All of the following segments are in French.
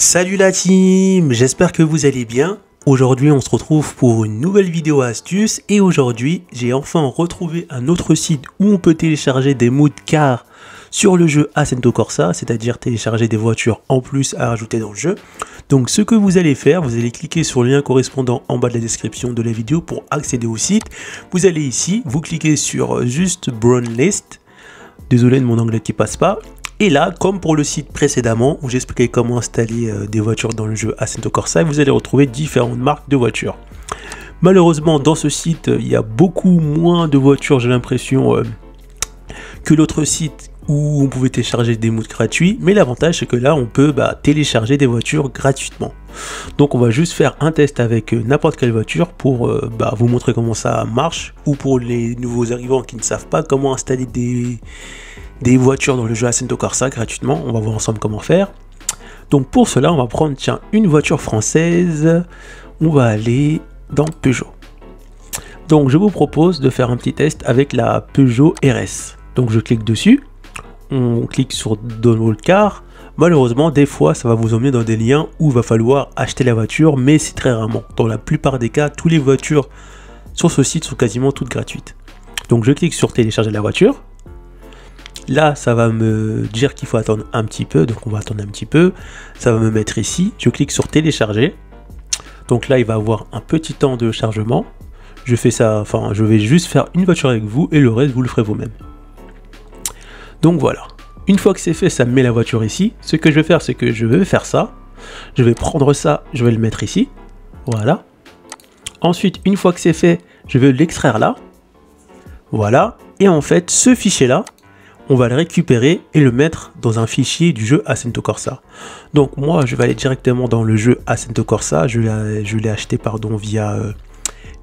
Salut la team, j'espère que vous allez bien. Aujourd'hui on se retrouve pour une nouvelle vidéo astuce et aujourd'hui j'ai enfin retrouvé un autre site où on peut télécharger des mods car sur le jeu Assetto Corsa, c'est-à-dire télécharger des voitures en plus à rajouter dans le jeu. Donc ce que vous allez faire, vous allez cliquer sur le lien correspondant en bas de la description de la vidéo pour accéder au site. Vous allez ici, vous cliquez sur juste Brown List, désolé de mon anglais qui passe pas. Et là, comme pour le site précédemment, où j'expliquais comment installer des voitures dans le jeu Assetto Corsa, vous allez retrouver différentes marques de voitures. Malheureusement, dans ce site, il y a beaucoup moins de voitures, j'ai l'impression, que l'autre site où on pouvait télécharger des mods gratuits. Mais l'avantage, c'est que là, on peut télécharger des voitures gratuitement. Donc, on va juste faire un test avec n'importe quelle voiture pour vous montrer comment ça marche. Ou pour les nouveaux arrivants qui ne savent pas comment installer des voitures dans le jeu Assetto Corsa gratuitement. On va voir ensemble comment faire. Donc pour cela, on va prendre une voiture française. On va aller dans Peugeot. Donc je vous propose de faire un petit test avec la Peugeot RS. Donc je clique dessus. On clique sur Download Car. Malheureusement, des fois, ça va vous emmener dans des liens où il va falloir acheter la voiture, mais c'est très rarement. Dans la plupart des cas, toutes les voitures sur ce site sont quasiment toutes gratuites. Donc je clique sur télécharger la voiture. Là, ça va me dire qu'il faut attendre un petit peu, donc on va attendre un petit peu. Ça va me mettre ici, je clique sur télécharger. Donc là, il va avoir un petit temps de chargement. Je fais ça, je vais juste faire une voiture avec vous et le reste, vous le ferez vous-même. Donc voilà. Une fois que c'est fait, ça me met la voiture ici. Ce que je vais faire, c'est que je vais faire ça. Je vais prendre ça, je vais le mettre ici. Voilà. Ensuite, une fois que c'est fait, je vais l'extraire là. Voilà. Et en fait, ce fichier-là, on va le récupérer et le mettre dans un fichier du jeu Assetto Corsa. Donc moi, je vais aller directement dans le jeu Assetto Corsa. Je l'ai acheté via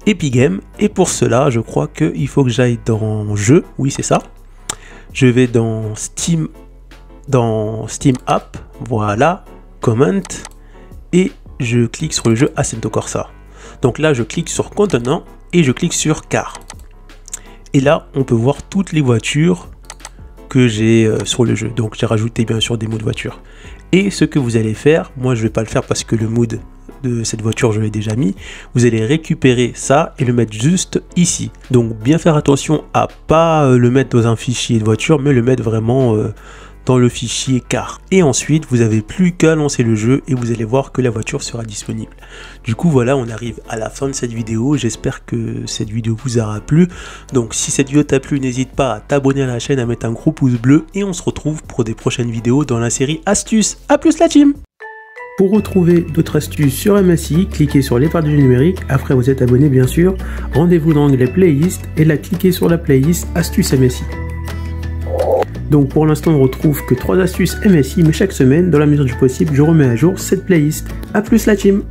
Epic Games. Et pour cela, je crois qu'il faut que j'aille dans jeu. Oui, c'est ça. Je vais dans Steam App. Voilà. Comment. Et je clique sur le jeu Assetto Corsa. Donc là, je clique sur Contenant et je clique sur Car. Et là, on peut voir toutes les voitures que j'ai sur le jeu. Donc j'ai rajouté bien sûr des mods de voiture. Et ce que vous allez faire, moi je vais pas le faire parce que le mood de cette voiture je l'ai déjà mis. Vous allez récupérer ça et le mettre juste ici. Donc bien faire attention à pas le mettre dans un fichier de voiture, mais le mettre vraiment dans le fichier car. Et ensuite vous avez plus qu'à lancer le jeu et vous allez voir que la voiture sera disponible. Du coup voilà, on arrive à la fin de cette vidéo. J'espère que cette vidéo vous aura plu. Donc si cette vidéo t'a plu, n'hésite pas à t'abonner à la chaîne, à mettre un gros pouce bleu et on se retrouve pour des prochaines vidéos dans la série astuces. A plus la team. Pour retrouver d'autres astuces sur MSI, cliquez sur l'épargne du numérique. Après vous êtes abonné bien sûr. Rendez-vous dans l'onglet playlist et là cliquez sur la playlist astuces MSI. Donc pour l'instant on retrouve que 3 astuces MSI, mais chaque semaine, dans la mesure du possible, je remets à jour cette playlist. A plus la team.